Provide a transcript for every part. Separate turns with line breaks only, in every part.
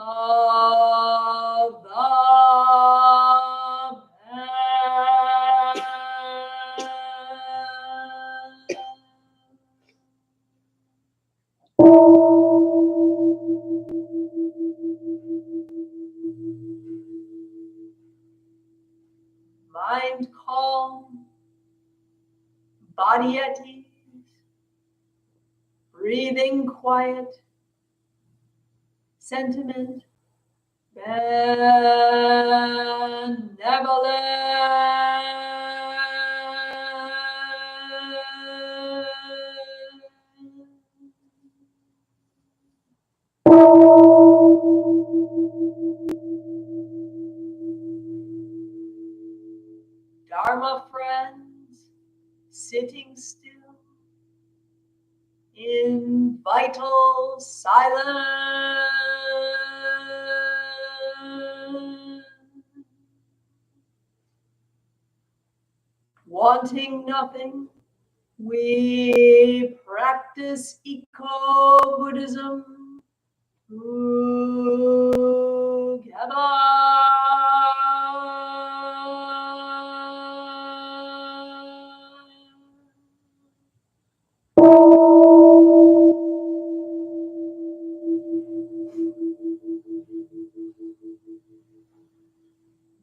of the mind calm, body at ease, breathing quiet, sentiment Dharma friends sitting still in vital silence. Wanting nothing, we practice eco-Buddhism together.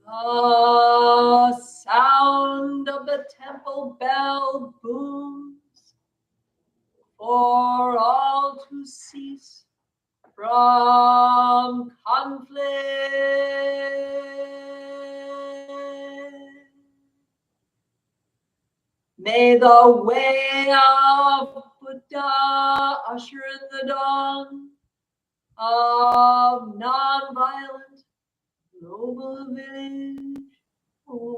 The sound of the temple bell booms for all to cease from conflict. May the way of Buddha usher in the dawn of non-violent global village forever.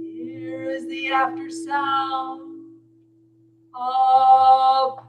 Here is the after sound of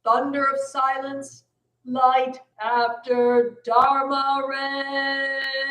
thunder of silence, light after Dharma rain.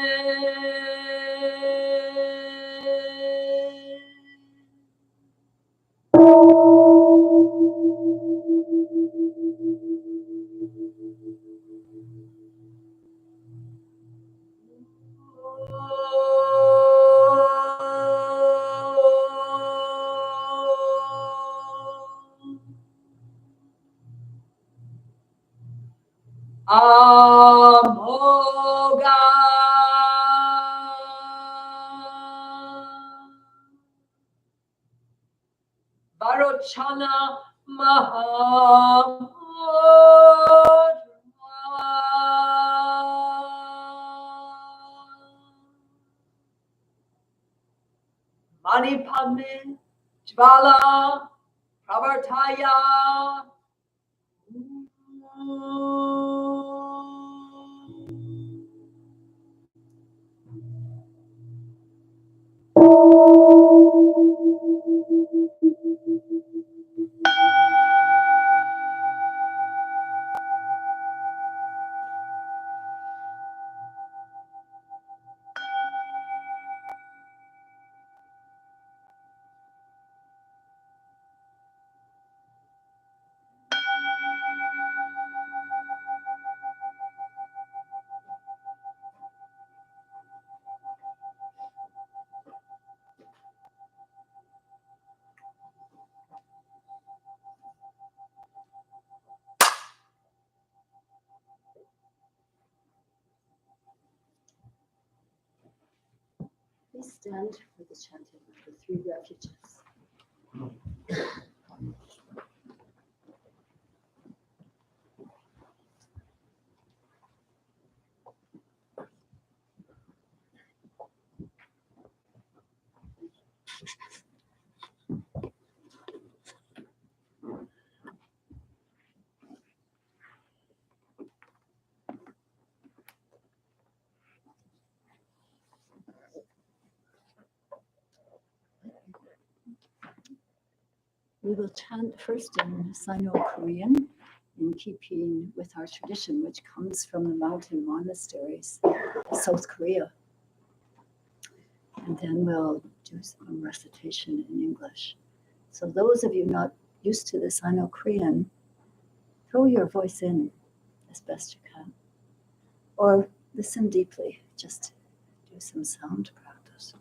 Amoga. Varochana Mahamudra. Manipame Jvala Pravartaya.
Please stand for the chanting of the three refuges. We will chant first in Sino-Korean, in keeping with our tradition, which comes from the mountain monasteries of South Korea. And then we'll do some recitation in English. So those of you not used to the Sino-Korean, throw your voice in as best you can. Or listen deeply, just do some sound practice.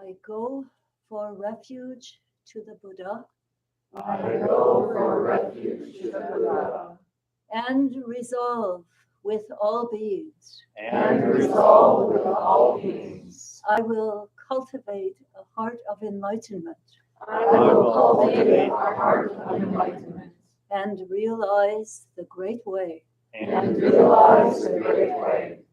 I go for refuge to the Buddha.
I go for refuge to the Buddha,
And resolve with all beings.
and resolve with all beings.
I will cultivate a heart of enlightenment.
I will cultivate a heart of enlightenment,
And realize the great way.
and realize the great way.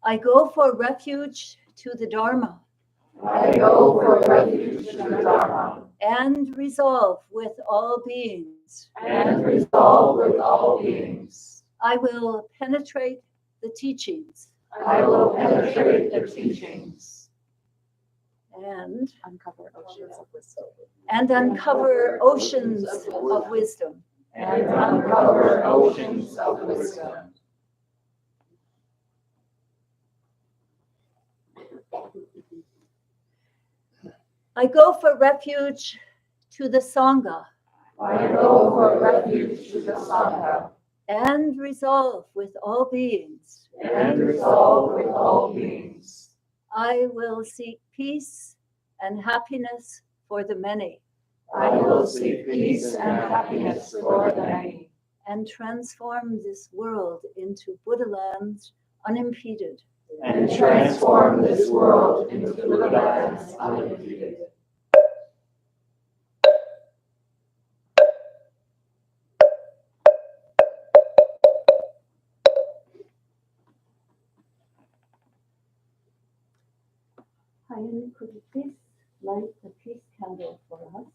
I go for refuge to the Dharma.
I go for refuge to the Dharma,
And resolve with all beings.
and resolve with all beings.
I will penetrate the teachings
I will penetrate the teachings
and
uncover oceans of wisdom.
uncover oceans of wisdom.
and uncover oceans of wisdom.
I go for refuge to the Sangha
I go for refuge to the Sangha
and resolve with all beings.
and resolve with all beings.
I will seek peace and happiness for the many
I will seek peace and happiness for the many
and transform this world into Buddha lands unimpeded.
and transform this world into Buddha lands unimpeded.
Hayan, could you please light the peace candle for us?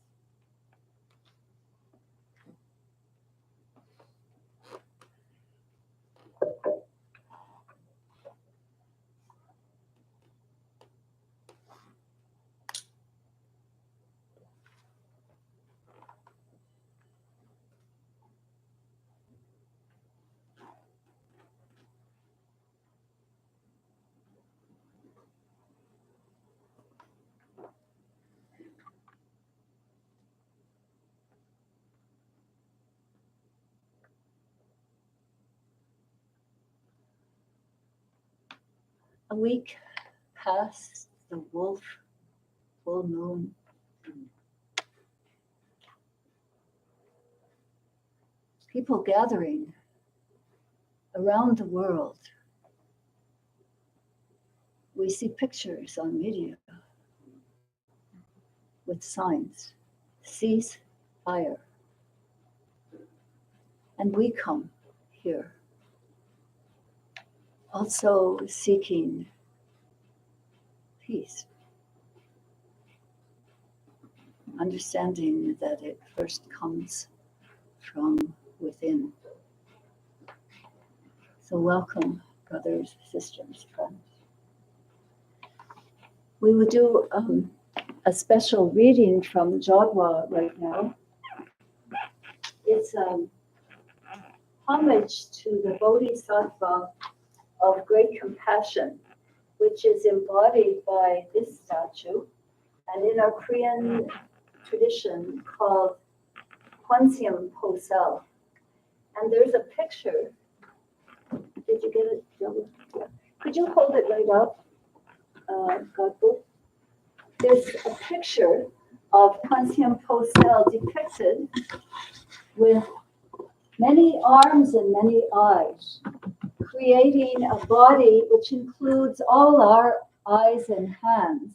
A week past the full moon. People gathering around the world. We see pictures on media with signs, cease fire. And we come here, also seeking peace, understanding that it first comes from within. So welcome, brothers, sisters, friends. We will do a special reading from Jodhwa right now. It's homage to the Bodhisattva of great compassion, which is embodied by this statue, and in our Korean tradition called Kwanseum Posel. And there's a picture. Did you get it, Joe? Yeah. Could you hold it right up, Godbook? There's a picture of Kwanseum Posel depicted with many arms and many eyes, creating a body which includes all our eyes and hands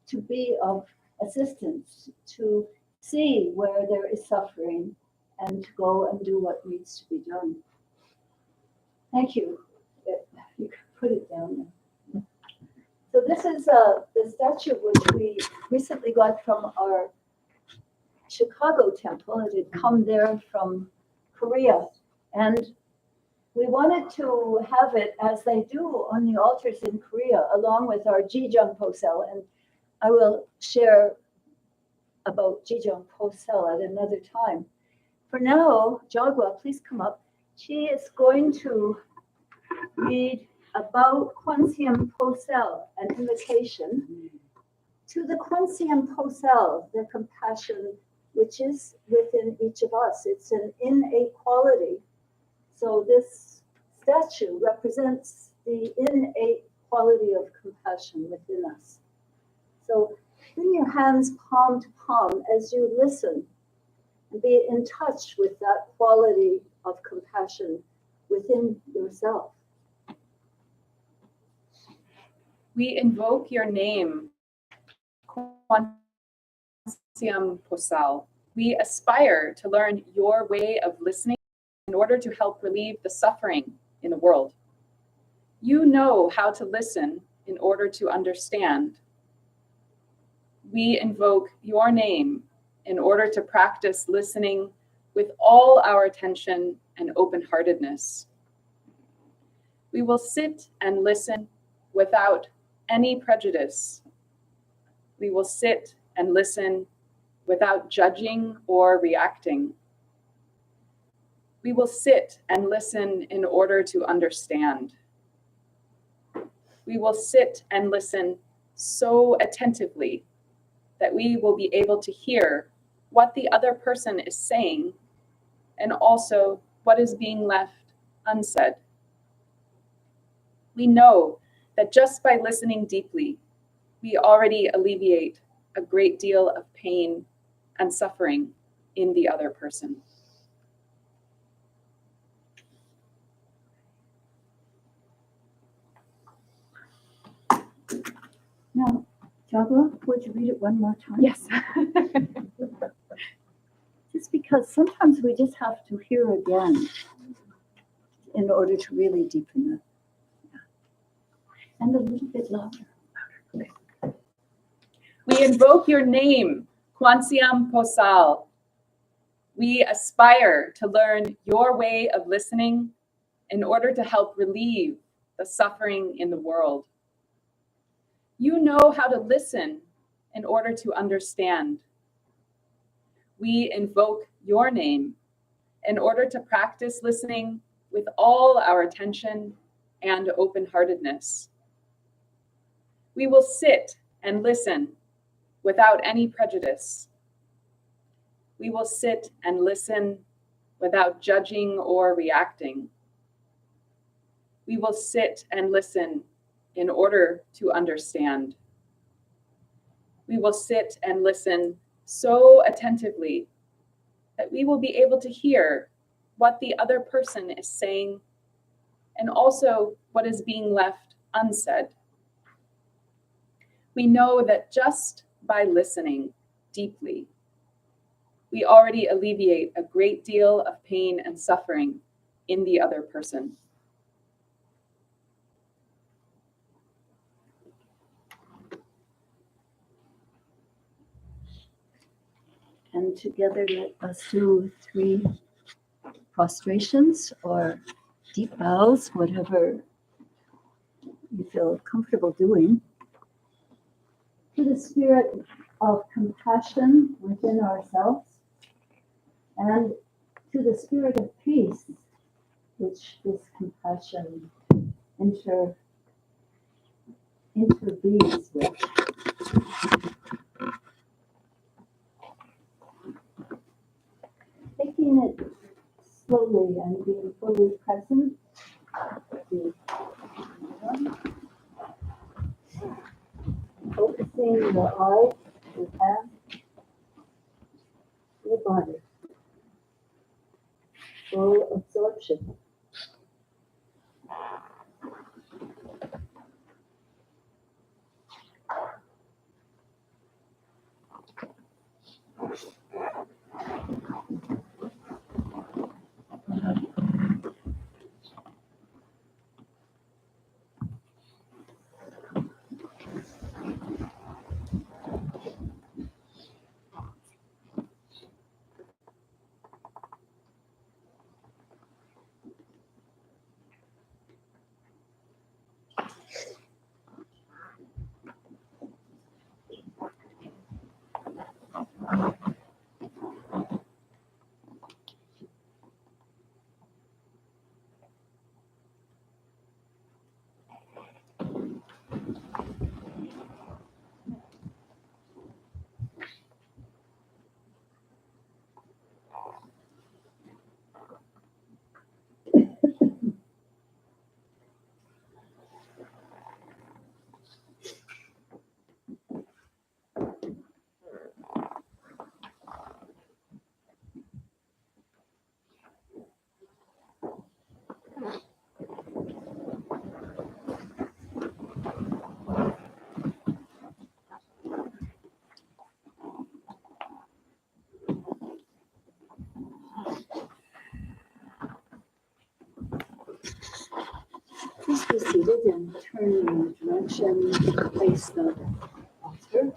to be of assistance, to see where there is suffering and to go and do what needs to be done. Thank you. You can put it down there. So this is the statue which we recently got from our Chicago temple. It had come there from Korea. And we wanted to have it as they do on the altars in Korea, along with our Jijang Posel. And I will share about Jijang Posel at another time. For now, Jodhwa, please come up. She is going to read about Kwanseum Posel, an invitation to the Kwanseum Posel, the compassion which is within each of us. It's an innate quality. So this statue represents the innate quality of compassion within us. So bring your hands palm to palm as you listen and be in touch with that quality of compassion within yourself.
We invoke your name, Kwanseum Posel. We aspire to learn your way of listening in order to help relieve the suffering in the world. You know how to listen in order to understand. We invoke your name in order to practice listening with all our attention and open-heartedness. We will sit and listen without any prejudice. We will sit and listen without judging or reacting. We will sit and listen in order to understand. We will sit and listen so attentively that we will be able to hear what the other person is saying and also what is being left unsaid. We know that just by listening deeply, we already alleviate a great deal of pain and suffering in the other person.
Now, Jagla, would you read it one more time?
Yes.
Just because sometimes we just have to hear again in order to really deepen it. Yeah. And a little bit louder.
We invoke your name, Kwansiam Posal. We aspire to learn your way of listening in order to help relieve the suffering in the world. You know how to listen in order to understand. We invoke your name in order to practice listening with all our attention and open-heartedness. We will sit and listen without any prejudice. We will sit and listen without judging or reacting. We will sit and listen in order to understand. We will sit and listen so attentively that we will be able to hear what the other person is saying and also what is being left unsaid. We know that just by listening deeply, we already alleviate a great deal of pain and suffering in the other person.
And together let us do 3 prostrations or deep bows, whatever you feel comfortable doing, to the spirit of compassion within ourselves and to the spirit of peace, which this compassion intervenes with. Taking it slowly and being fully present. Focusing your eyes, your hands, your body. Full absorption. Please be seated and turn in the direction to face the altar.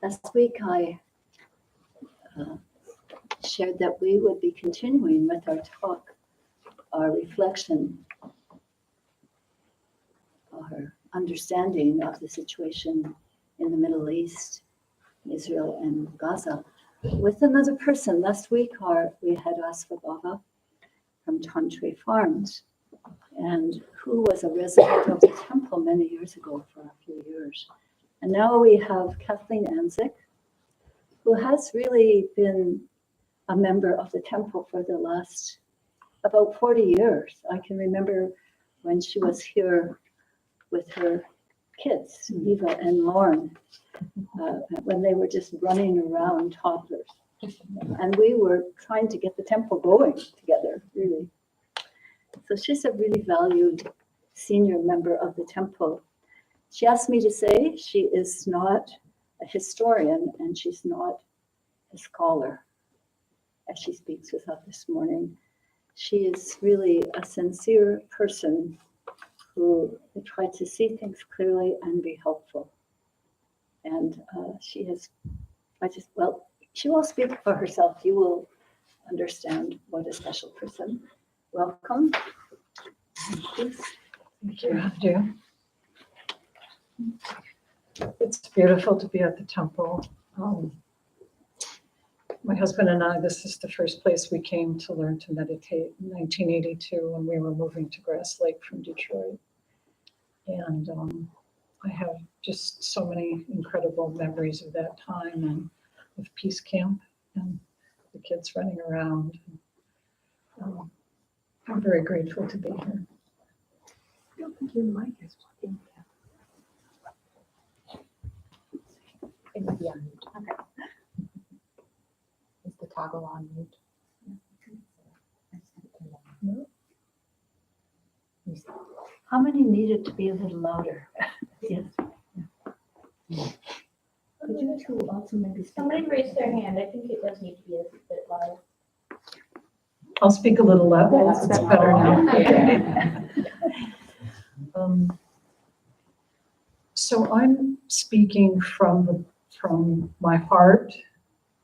Last week I shared that we would be continuing with our talk, our reflection, our understanding of the situation in the Middle East, Israel and Gaza, with another person. Last week we had Asfa Baba from Tantre Farms, and who was a resident of the temple many years ago for a few years. And now we have Kathleen Anzik, who has really been a member of the temple for the last about 40 years. I can remember when she was here with her kids, Eva and Lauren, when they were just running around toddlers. And we were trying to get the temple going together, really. So she's a really valued senior member of the temple. She asked me to say she is not a historian and she's not a scholar, as she speaks with us this morning. She is really a sincere person who tried to see things clearly and be helpful. And she will speak for herself. You will understand what a special person. Welcome. Please.
Thank you, dear. It's beautiful to be at the temple. My husband and I, this is the first place we came to learn to meditate in 1982 when we were moving to Grass Lake from Detroit. And I have just so many incredible memories of that time and of Peace Camp and the kids running around. I'm very grateful to be here.
I don't think your mic is working. It might be on mute. Okay. Is the toggle on mute?
How many needed to be a little louder? Yes. Could you two also maybe speak?
Somebody raised their hand. I think it does need to be a bit louder.
I'll speak a little louder. It's better now. So I'm speaking from my heart.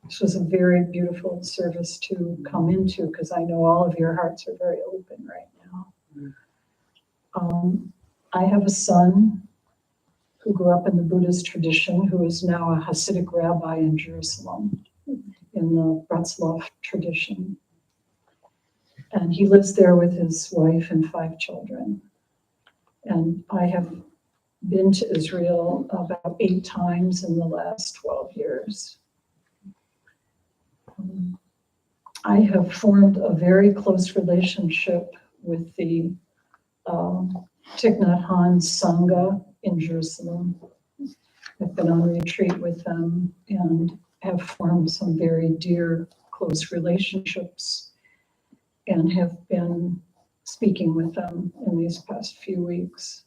This was a very beautiful service to come into because I know all of your hearts are very open right now. I have a son who grew up in the Buddhist tradition, who is now a Hasidic rabbi in Jerusalem, in the Bretzloff tradition. And he lives there with his wife and 5 children. And I have been to Israel about 8 times in the last 12 years. I have formed a very close relationship with the Thich Nhat Hanh Sangha in Jerusalem. I've been on retreat with them and have formed some very dear, close relationships and have been speaking with them in these past few weeks.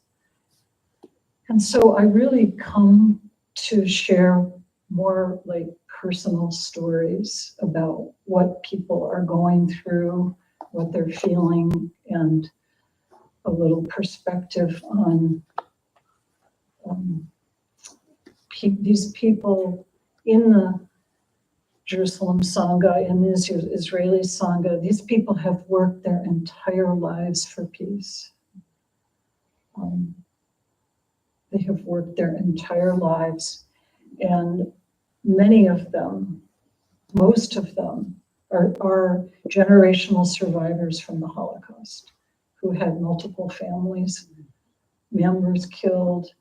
And so I really come to share more like personal stories about what people are going through, what they're feeling, and a little perspective on these people in the Jerusalem Sangha, in this Israeli Sangha. These people have worked their entire lives for peace. They have worked their entire lives, and many of them, most of them, are generational survivors from the Holocaust who had multiple families, members killed,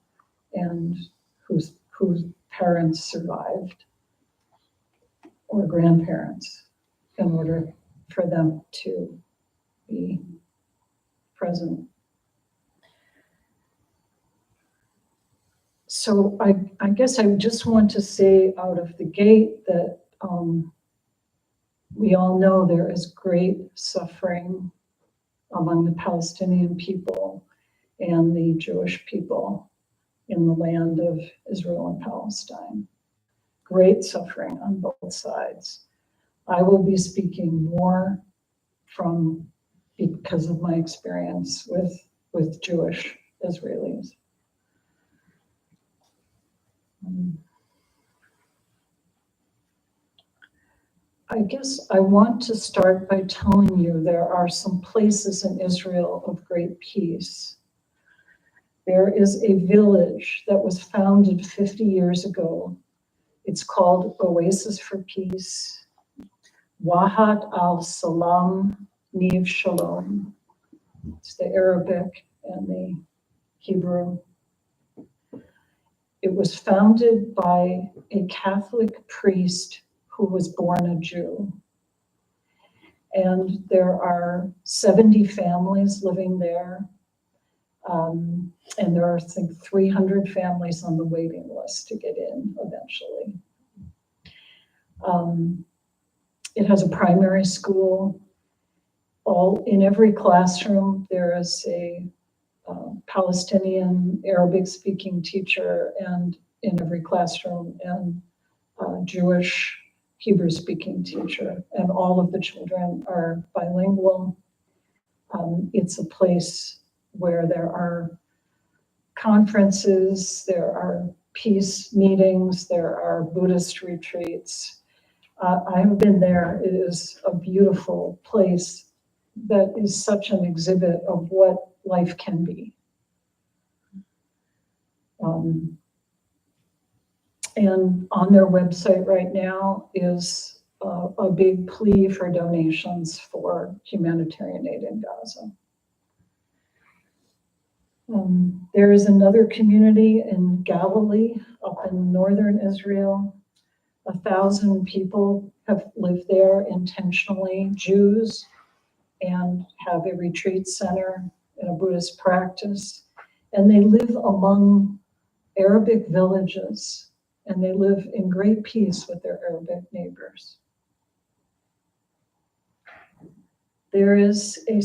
and whose parents survived, or grandparents, in order for them to be present. So I guess I just want to say out of the gate that we all know there is great suffering among the Palestinian people and the Jewish people in the land of Israel and Palestine. Great suffering on both sides. I will be speaking more because of my experience with Jewish Israelis. I guess I want to start by telling you there are some places in Israel of great peace. There is a village that was founded 50 years ago. It's called Oasis for Peace, Wahat al-Salam Niv Shalom. It's the Arabic and the Hebrew. It was founded by a Catholic priest who was born a Jew. And there are 70 families living there. And there are, I think, 300 families on the waiting list to get in eventually. It has a primary school. In every classroom, there is a Palestinian Arabic-speaking teacher, and in every classroom, and Jewish Hebrew-speaking teacher, and all of the children are bilingual. It's a place where there are conferences, there are peace meetings, there are Buddhist retreats. I've been there. It is a beautiful place that is such an exhibit of what life can be. And on their website right now is a big plea for donations for humanitarian aid in Gaza. There is another community in Galilee, up in northern Israel. 1,000 people have lived there intentionally, Jews, and have a retreat center and a Buddhist practice. And they live among Arabic villages, and they live in great peace with their Arabic neighbors. There is a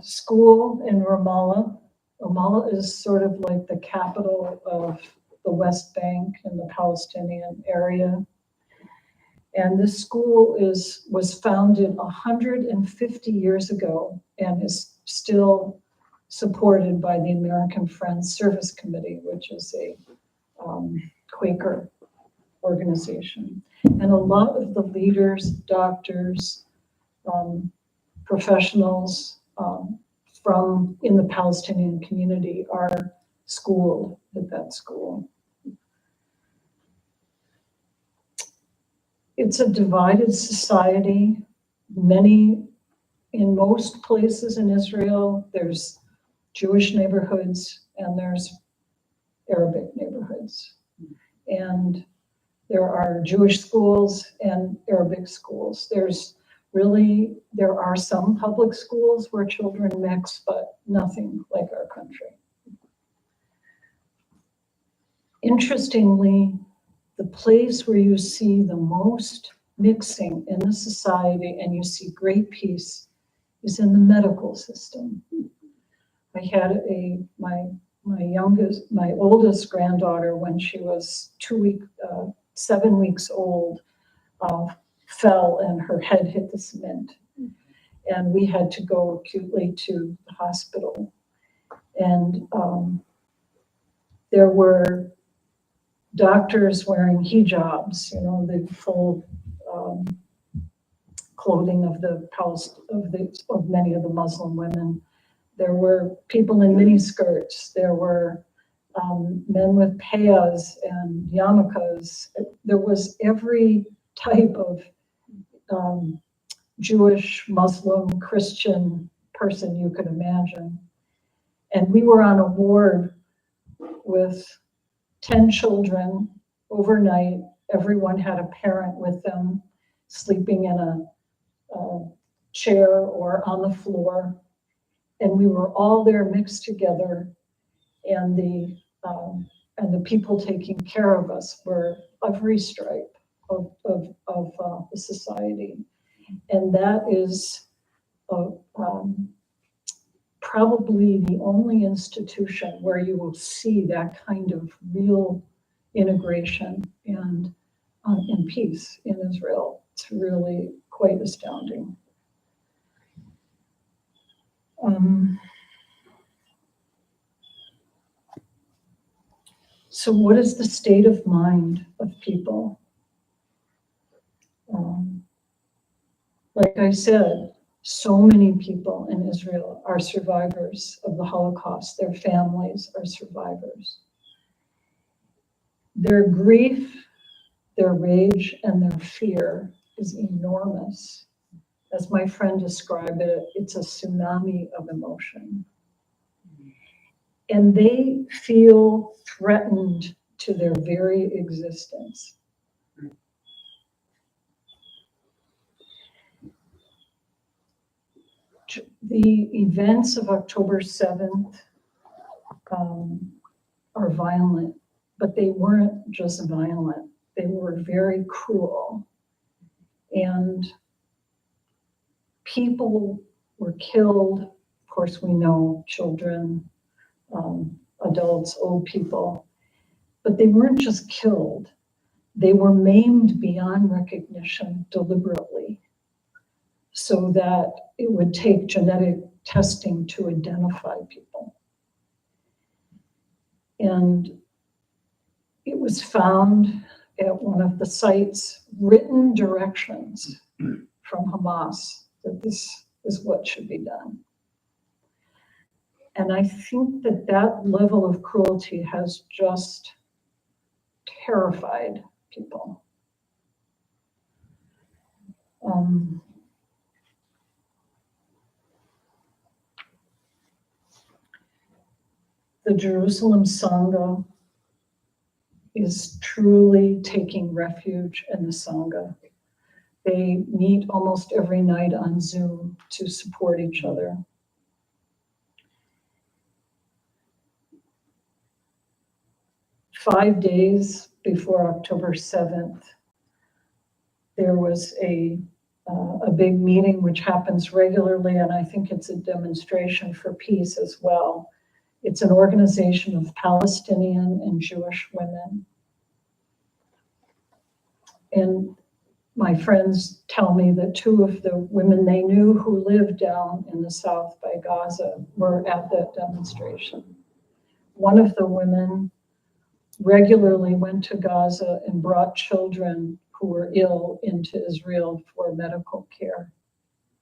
school in Ramallah. Ramallah is sort of like the capital of the West Bank in the Palestinian area. And this school was founded 150 years ago and is still supported by the American Friends Service Committee, which is a Quaker organization. And a lot of the leaders, doctors, professionals from in the Palestinian community are schooled at that school. It's a divided society. In most places in Israel, there's Jewish neighborhoods and there's Arabic neighborhoods. And there are Jewish schools and Arabic schools. There are some public schools where children mix, but nothing like our country. Interestingly, the place where you see the most mixing in the society and you see great peace is in the medical system. I had my oldest granddaughter, when she was 7 weeks old, fell and her head hit the cement. And we had to go acutely to the hospital. And there were doctors wearing hijabs, the full clothing of many of the Muslim women. There were people in miniskirts. There were men with payas and yarmulkes. There was every type of Jewish, Muslim, Christian person you could imagine. And we were on a ward with 10 children overnight. Everyone had a parent with them, sleeping in a chair or on the floor. And we were all there mixed together. And the people taking care of us were every stripe of the society. And that is probably the only institution where you will see that kind of real integration and peace in Israel. It's really quite astounding. So what is the state of mind of people? Like I said, so many people in Israel are survivors of the Holocaust. Their families are survivors. Their grief, their rage, and their fear is enormous. As my friend described it, it's a tsunami of emotion. And they feel threatened to their very existence. The events of October 7th are violent, but they weren't just violent. They were very cruel. And people were killed. Of course, we know children, adults, old people, but they weren't just killed. They were maimed beyond recognition deliberately so that it would take genetic testing to identify people. And it was found at one of the sites, written directions from Hamas that this is what should be done. And I think that that level of cruelty has just terrified people. The Jerusalem Sangha is truly taking refuge in the Sangha. They meet almost every night on Zoom to support each other. Five days before October 7th, there was a big meeting which happens regularly, and I think it's a demonstration for peace as well. It's an organization of Palestinian and Jewish women. And my friends tell me that two of the women they knew who lived down in the south by Gaza were at that demonstration. One of the women regularly went to Gaza and brought children who were ill into Israel for medical care.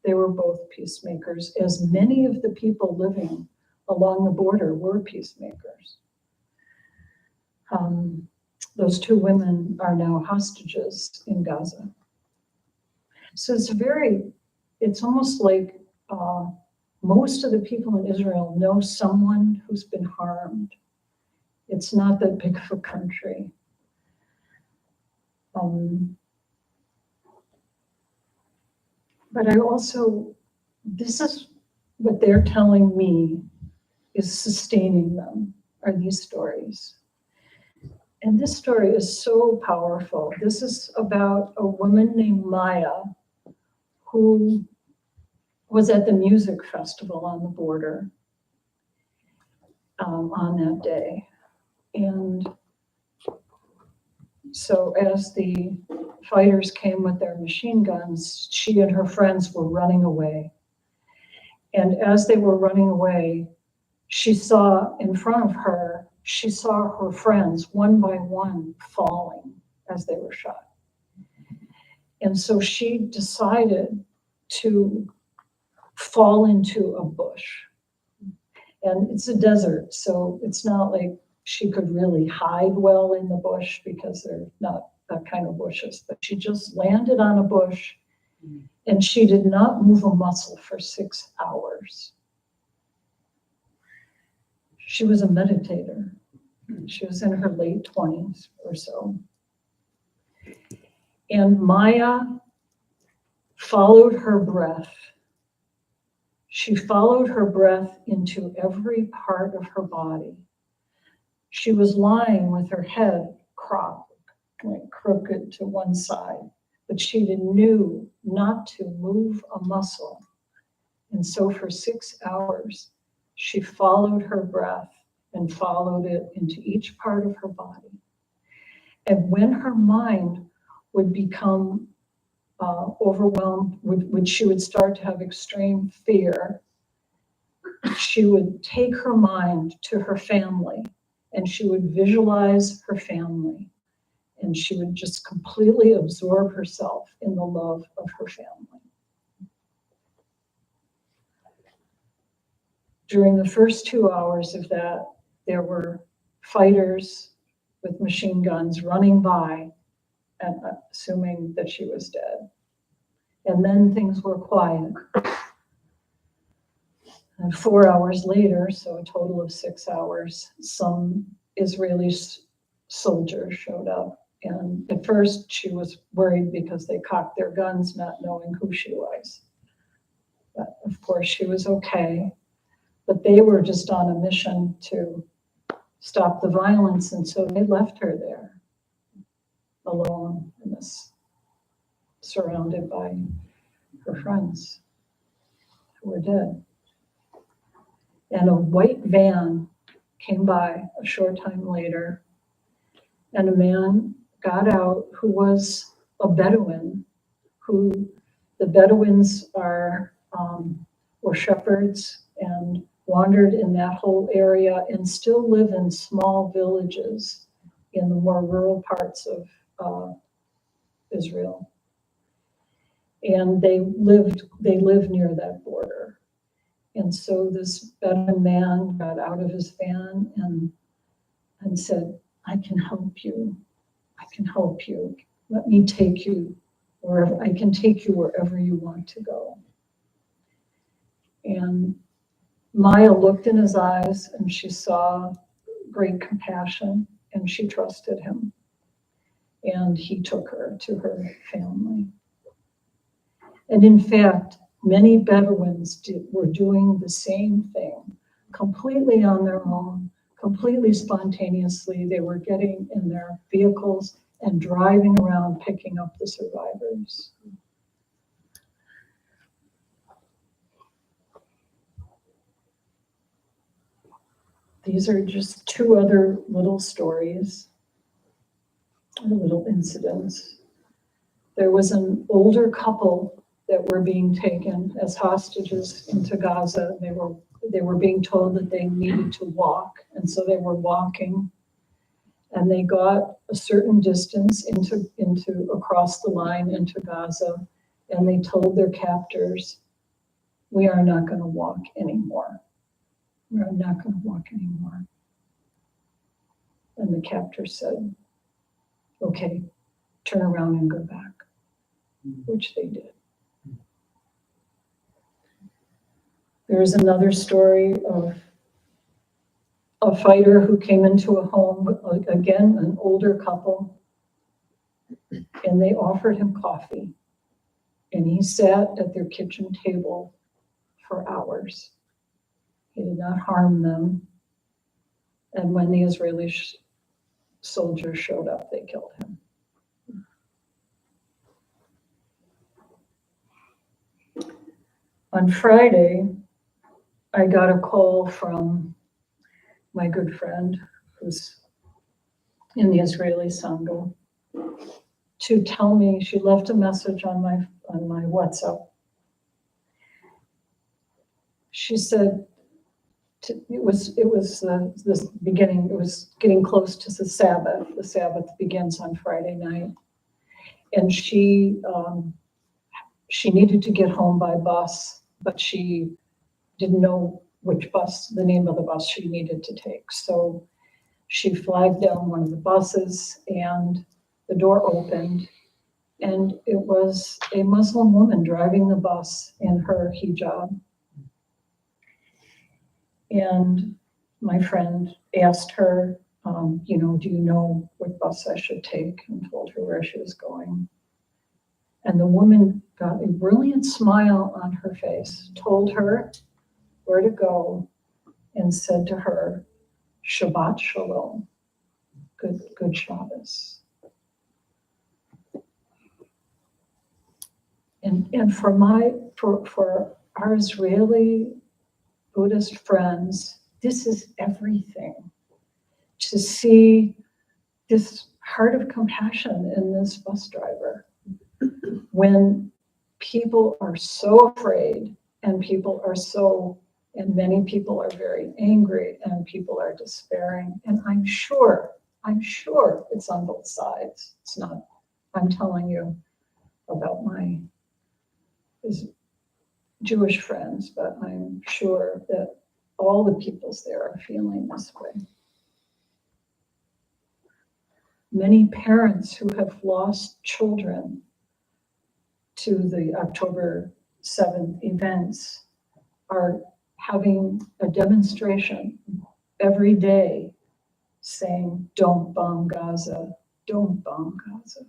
They were both peacemakers, as many of the people living along the border were peacemakers. Those two women are now hostages in Gaza. So it's almost like most of the people in Israel know someone who's been harmed. It's not that big of a country. But I also, this is what they're telling me is sustaining them, are these stories. And this story is so powerful. This is about a woman named Maya who was at the music festival on the border on that day. And so as the fighters came with their machine guns, she and her friends were running away. And as they were running away, she saw in front of her, she saw her friends one by one falling as they were shot. And so she decided to fall into a bush. And it's a desert, so it's not like she could really hide well in the bush because they're not that kind of bushes, but she just landed on a bush and she did not move a muscle for 6 hours. She was a meditator. She was in her late 20s or so. And Maya followed her breath. She followed her breath into every part of her body. She was lying with her head cropped, like crooked to one side, but she knew not to move a muscle. And so for 6 hours, she followed her breath and followed it into each part of her body. And when her mind would become overwhelmed, when she would start to have extreme fear, she would take her mind to her family and she would visualize her family. And she would just completely absorb herself in the love of her family. During the first 2 hours of that, there were fighters with machine guns running by and assuming that she was dead. And then things were quiet. And 4 hours later, so a total of 6 hours, some Israeli soldiers showed up. And at first she was worried because they cocked their guns, not knowing who she was. But of course she was okay. But they were just on a mission to stop the violence, and so they left her there alone in this, surrounded by her friends who were dead. And a white van came by a short time later, and a man got out who was a Bedouin, who the Bedouins were shepherds and wandered in that whole area and still live in small villages in the more rural parts of Israel. And they live near that border. And so this Bedouin man got out of his van and said, I can help you. I can help you. Let me take you wherever, I can take you wherever you want to go. And Maya looked in his eyes and she saw great compassion and she trusted him. And he took her to her family. And in fact, many Bedouins were doing the same thing, completely on their own, completely spontaneously. They were getting in their vehicles and driving around picking up the survivors. These are just two other little stories, little incidents. There was an older couple that were being taken as hostages into Gaza. They were being told that they needed to walk, and so they were walking. And they got a certain distance into across the line into Gaza, and they told their captors, "We are not going to walk anymore. We are not going to walk anymore." And the captor said, "Okay, turn around and go back," which they did. There's another story of a fighter who came into a home, again, an older couple, and they offered him coffee. And he sat at their kitchen table for hours. He did not harm them. And when the Israeli soldiers showed up, they killed him. On Friday, I got a call from my good friend who's in the Israeli Sangha to tell me, she left a message on my WhatsApp. She said, it was this beginning, it was getting close to the Sabbath. The Sabbath begins on Friday night. And she needed to get home by bus, but she didn't know which bus, the name of the bus she needed to take. So she flagged down one of the buses and the door opened, and it was a Muslim woman driving the bus in her hijab. And my friend asked her, do you know what bus I should take, and told her where she was going. And the woman got a brilliant smile on her face, told her where to go, and said to her, Shabbat Shalom, good Shabbos. And for our Israeli Buddhist friends, this is everything. To see this heart of compassion in this bus driver. When people are so afraid, and many people are very angry, and people are despairing, and I'm sure it's on both sides. It's not, I'm telling you about my Jewish friends, but I'm sure that all the peoples there are feeling this way. Many parents who have lost children to the October 7th events are having a demonstration every day saying, "Don't bomb Gaza, don't bomb Gaza."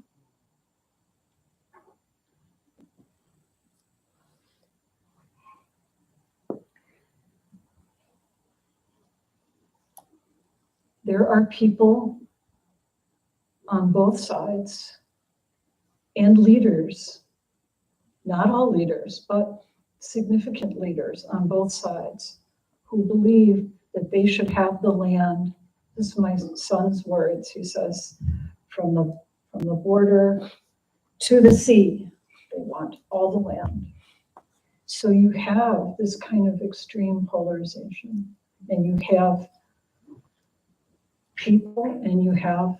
There are people on both sides and leaders, not all leaders, but significant leaders on both sides who believe that they should have the land. This is my son's words. He says, from the border to the sea, they want all the land. So you have this kind of extreme polarization, and you have people and you have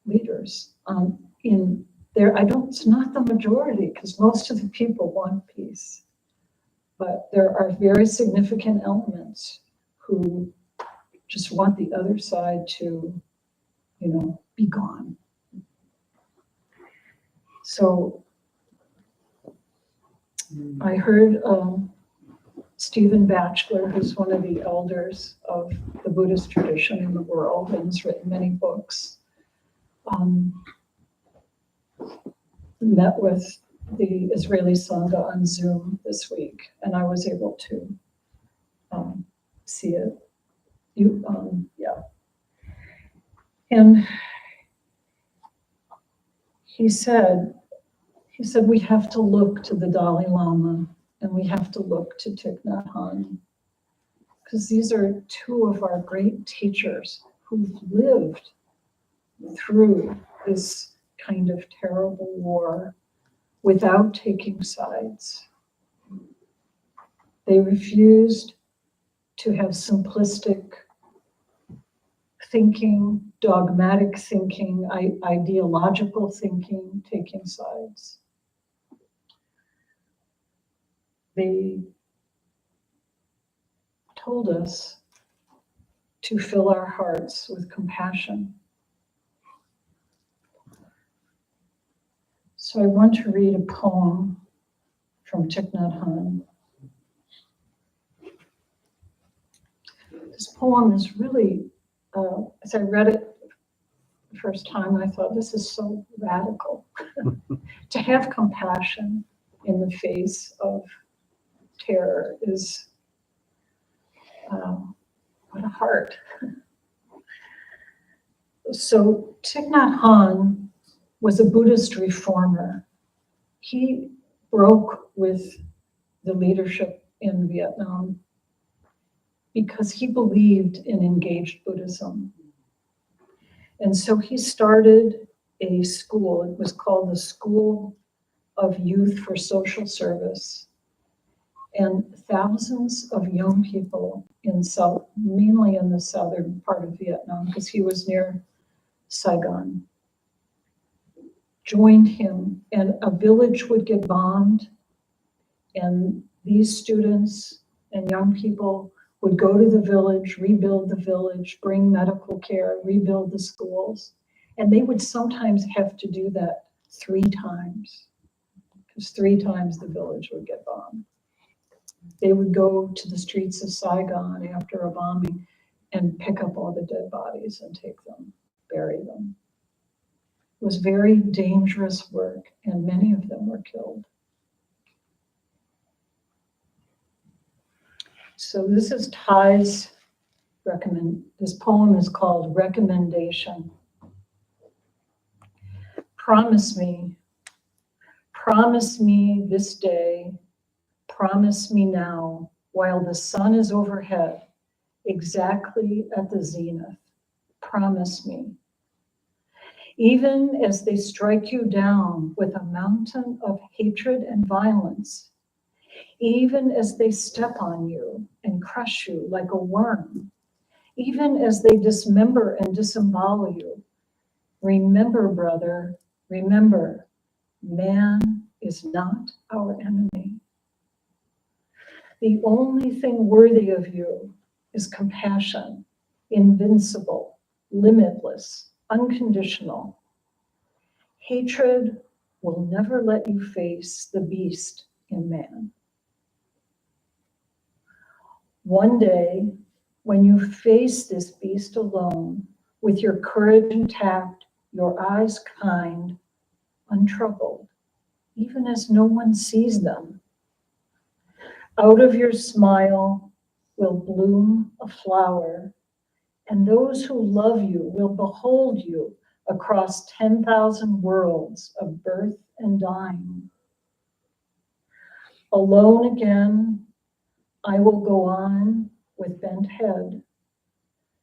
leaders in there. It's not the majority, because most of the people want peace, but there are very significant elements who just want the other side to, be gone. So I heard Stephen Batchelor, who's one of the elders of the Buddhist tradition in the world and has written many books, met with the Israeli Sangha on Zoom this week, and I was able to see it. And he said, we have to look to the Dalai Lama and we have to look to Thich Nhat Hanh, because these are two of our great teachers who've lived through this kind of terrible war without taking sides. They refused to have simplistic thinking, dogmatic thinking, ideological thinking, taking sides. They told us to fill our hearts with compassion. So I want to read a poem from Thich Nhat Hanh. This poem is really, as I read it the first time, I thought, this is so radical. To have compassion in the face of terror is, what a heart. So Thich Nhat Hanh was a Buddhist reformer. He broke with the leadership in Vietnam because he believed in engaged Buddhism. And so he started a school. It was called the School of Youth for Social Service. And thousands of young people mainly in the southern part of Vietnam, because he was near Saigon, joined him, and a village would get bombed, and these students and young people would go to the village, rebuild the village, bring medical care, rebuild the schools. And they would sometimes have to do that 3 times, because 3 times the village would get bombed. They would go to the streets of Saigon after a bombing and pick up all the dead bodies and take them, bury them. It was very dangerous work, and many of them were killed. So this is Thai's this poem is called Recommendation. Promise me this day, promise me now, while the sun is overhead, exactly at the zenith. Promise me. Even as they strike you down with a mountain of hatred and violence, even as they step on you and crush you like a worm, even as they dismember and disembowel you, remember, brother, remember, man is not our enemy. The only thing worthy of you is compassion, invincible, limitless, unconditional. Hatred will never let you face the beast in man. One day, when you face this beast alone, with your courage intact, your eyes kind, untroubled, even as no one sees them, out of your smile will bloom a flower, and those who love you will behold you across 10,000 worlds of birth and dying. Alone again, I will go on with bent head,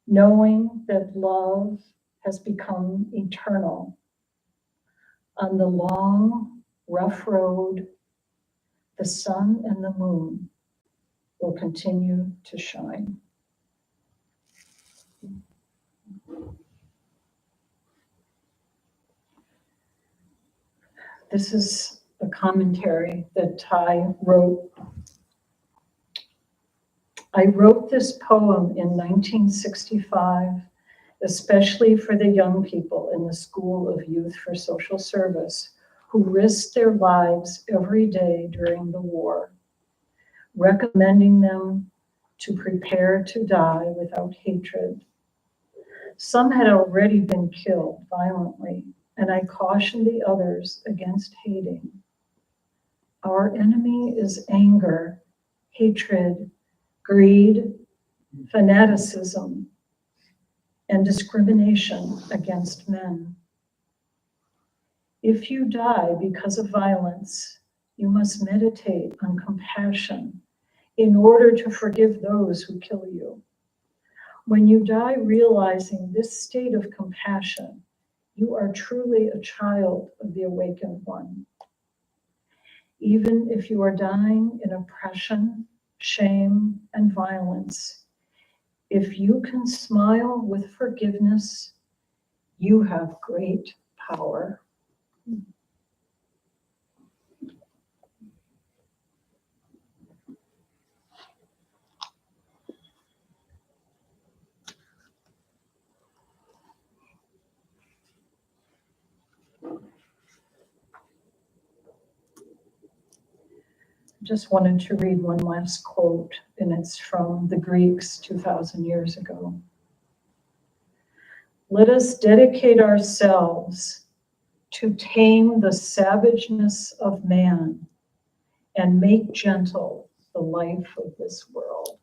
knowing that love has become eternal. On the long, rough road, the sun and the moon will continue to shine. This is a commentary that Ty wrote. I wrote this poem in 1965, especially for the young people in the School of Youth for Social Service who risked their lives every day during the war, recommending them to prepare to die without hatred. Some had already been killed violently, and I cautioned the others against hating. Our enemy is anger, hatred, greed, fanaticism, and discrimination against men. If you die because of violence, you must meditate on compassion in order to forgive those who kill you. When you die realizing this state of compassion, you are truly a child of the awakened one. Even if you are dying in oppression, shame, and violence, if you can smile with forgiveness, you have great power. Just wanted to read one last quote, and it's from the Greeks 2,000 years ago. Let us dedicate ourselves to tame the savageness of man and make gentle the life of this world.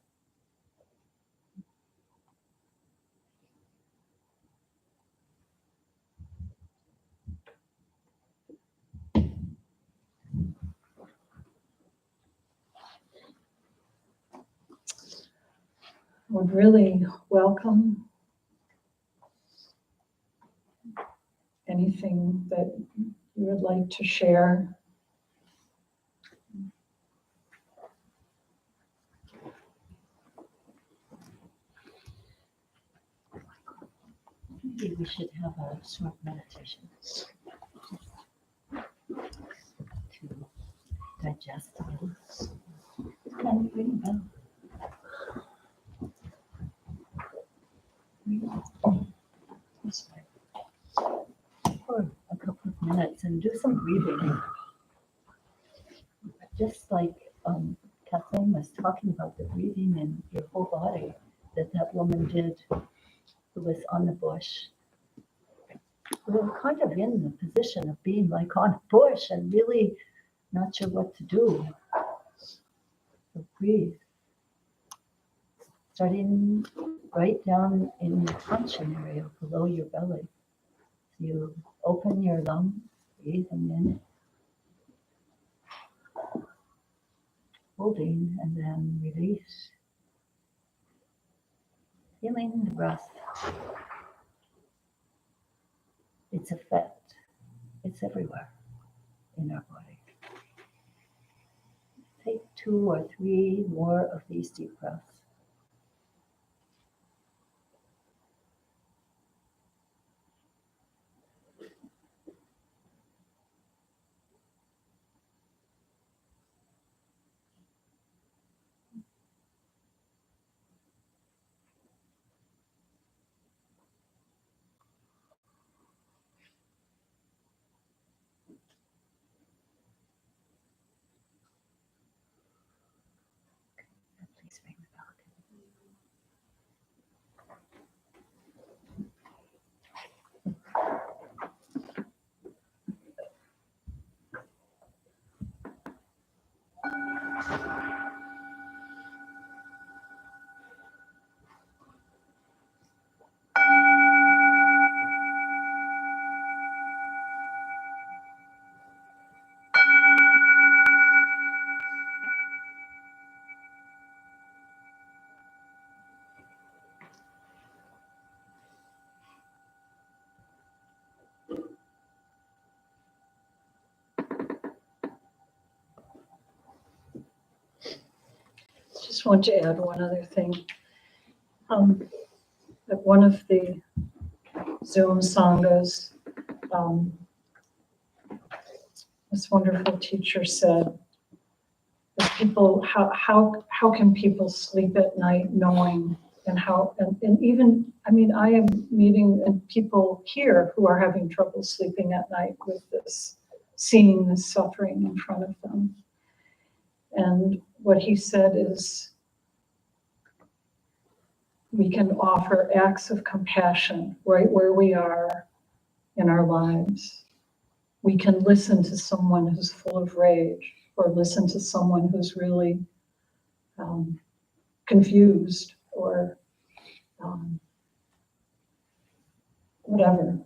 Would really welcome anything that you would like to share.
Maybe we should have a short meditation to digest a little. Can you ring a bell? This way. For a couple of minutes and do some breathing. Just like Kathleen was talking about the breathing in your whole body that woman did who was on the bush. We were kind of in the position of being like on a bush and really not sure what to do. So breathe. Starting right down in your tension area below your belly. So you open your lungs, breathing in, holding, and then release. Feeling the breath. Its effect. It's everywhere in our body. Take 2 or 3 more of these deep breaths.
just want to add one other thing. At one of the Zoom sanghas, this wonderful teacher said, that people, how can people sleep at night knowing, and even, I mean, I am meeting and people here who are having trouble sleeping at night with this, seeing this suffering in front of them. And what he said is, we can offer acts of compassion right where we are in our lives. We can listen to someone who's full of rage, or listen to someone who's really confused, or whatever.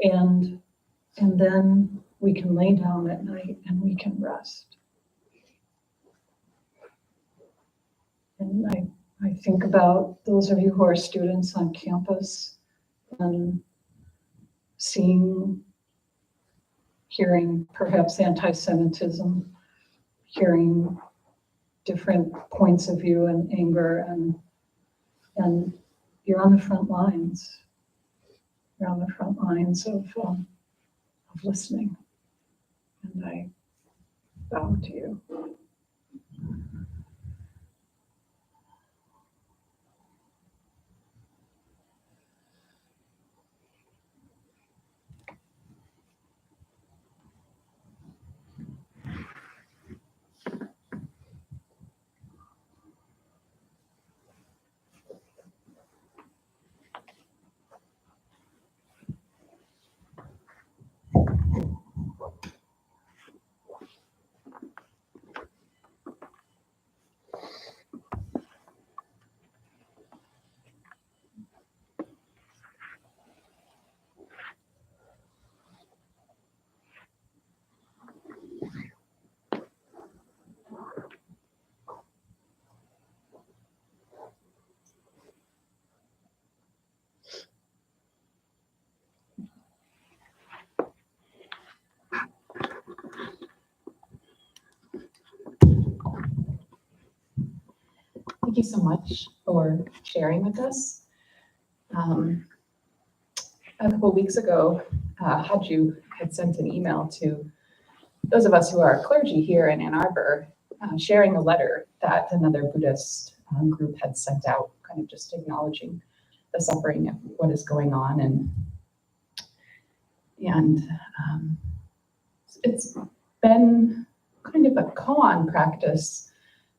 And then we can lay down at night and we can rest. And I think about those of you who are students on campus and seeing, hearing perhaps anti-Semitism, hearing different points of view and anger, and you're on the front lines. You're on the front lines of listening. And I bow to you.
Thank you so much for sharing with us. A couple of weeks ago, Haju had sent an email to those of us who are clergy here in Ann Arbor, sharing a letter that another Buddhist group had sent out, kind of just acknowledging the suffering of what is going on. And it's been kind of a koan practice,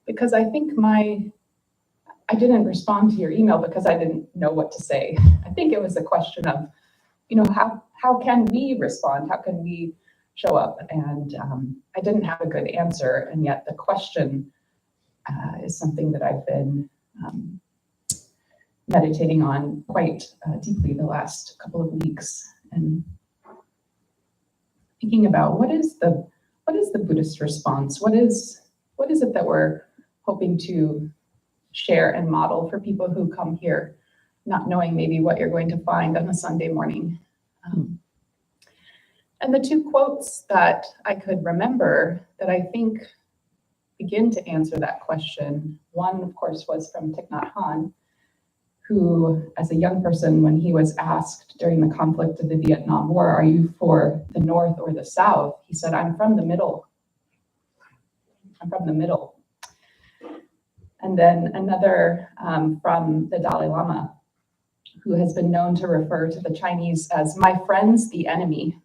because I think I didn't respond to your email because I didn't know what to say. I think it was a question of, how can we respond? How can we show up? And I didn't have a good answer. And yet the question is something that I've been meditating on quite deeply the last couple of weeks, and thinking about what is the Buddhist response? What is it that we're hoping to share and model for people who come here, not knowing maybe what you're going to find on a Sunday morning. And the two quotes that I could remember that I think begin to answer that question, one, of course, was from Thich Nhat Hanh, who, as a young person, when he was asked during the conflict of the Vietnam War, are you for the North or the South? He said, I'm from the middle. I'm from the middle. And then another from the Dalai Lama, who has been known to refer to the Chinese as my friends, the enemy.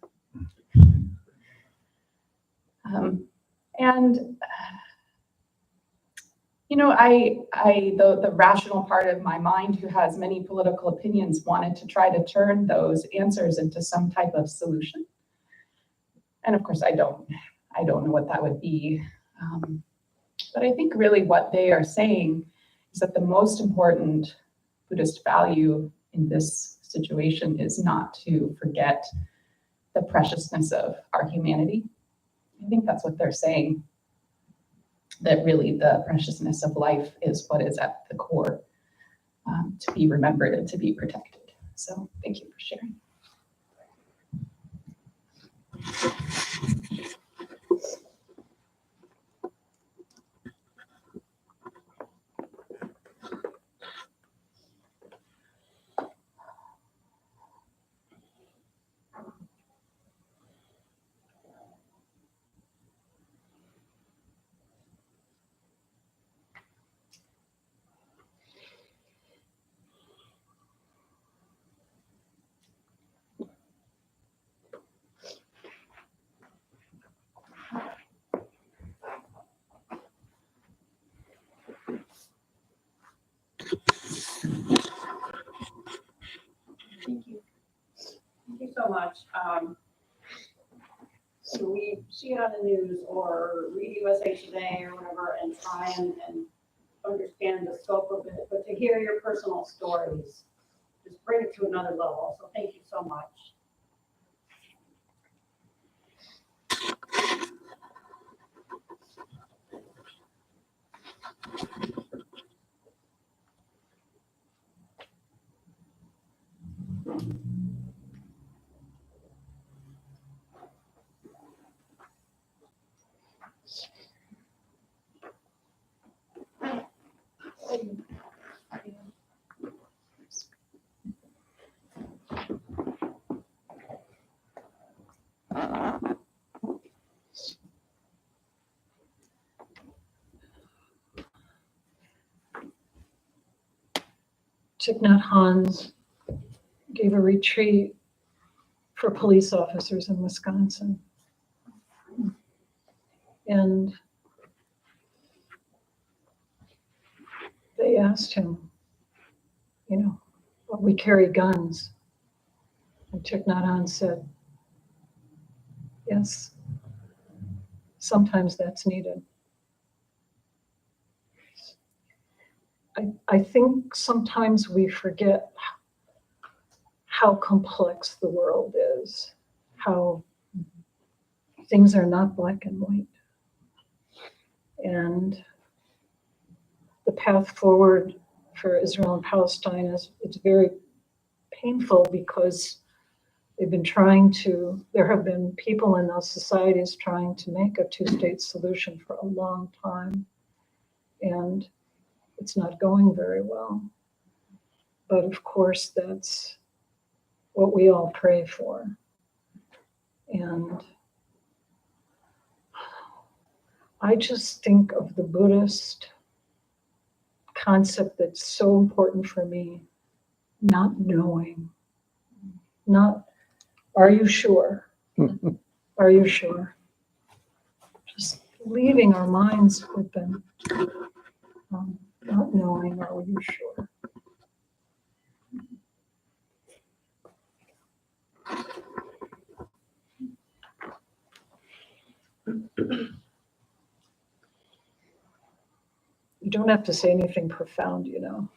The rational part of my mind, who has many political opinions, wanted to try to turn those answers into some type of solution. And of course, I don't know what that would be. But I think really what they are saying is that the most important Buddhist value in this situation is not to forget the preciousness of our humanity. I think that's what they're saying, that really the preciousness of life is what is at the core, to be remembered and to be protected. So thank you for sharing.
much. So we see it on the news or read USA Today or whatever and try and understand the scope of it, but to hear your personal stories, just bring it to another level. So thank you so much.
Thich Nhat Hanh gave a retreat for police officers in Wisconsin. And they asked him, you know, well, we carry guns. And Thich Nhat Hanh said, yes, sometimes that's needed. I think sometimes we forget how complex the world is, how things are not black and white. And the path forward for Israel and Palestine it's very painful because there have been people in those societies trying to make a two-state solution for a long time. And it's not going very well. But of course, that's what we all pray for. And I just think of the Buddhist concept that's so important for me, not knowing. Not, are you sure? Are you sure? Just leaving our minds open. Not knowing, are you sure? You don't have to say anything profound, you know.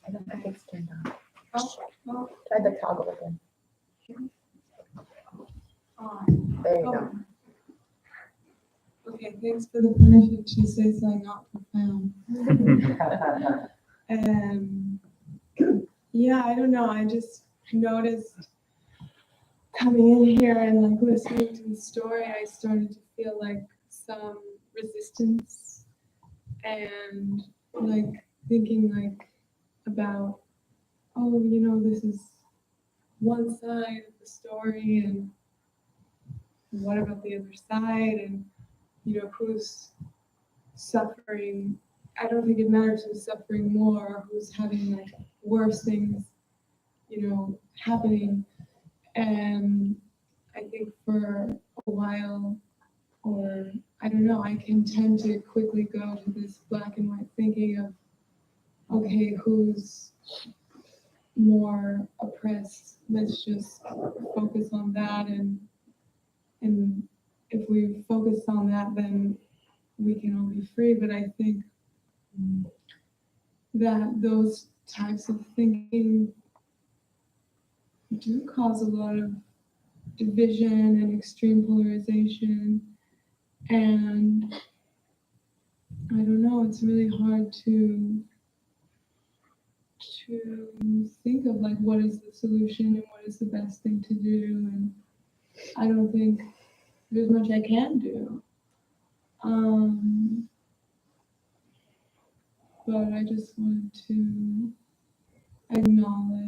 I don't think it's turned on. Oh, try the toggle again. There you go.
Okay, thanks for the permission to say something not profound. Yeah, I don't know. I just noticed coming in here and like listening to the story, I started to feel like some resistance and like thinking like about, oh, you know, this is one side of the story and what about the other side, and you know, who's suffering. I don't think it matters who's suffering more, who's having like worse things, you know, happening. And I think for a while, or I don't know, I can tend to quickly go to this black and white thinking of, okay, who's more oppressed? Let's just focus on that, and if we focus on that, then we can all be free. But I think that those types of thinking do cause a lot of division and extreme polarization. And I don't know, it's really hard to think of like what is the solution and what is the best thing to do. And I don't think there's much I can do. But I just wanted to acknowledge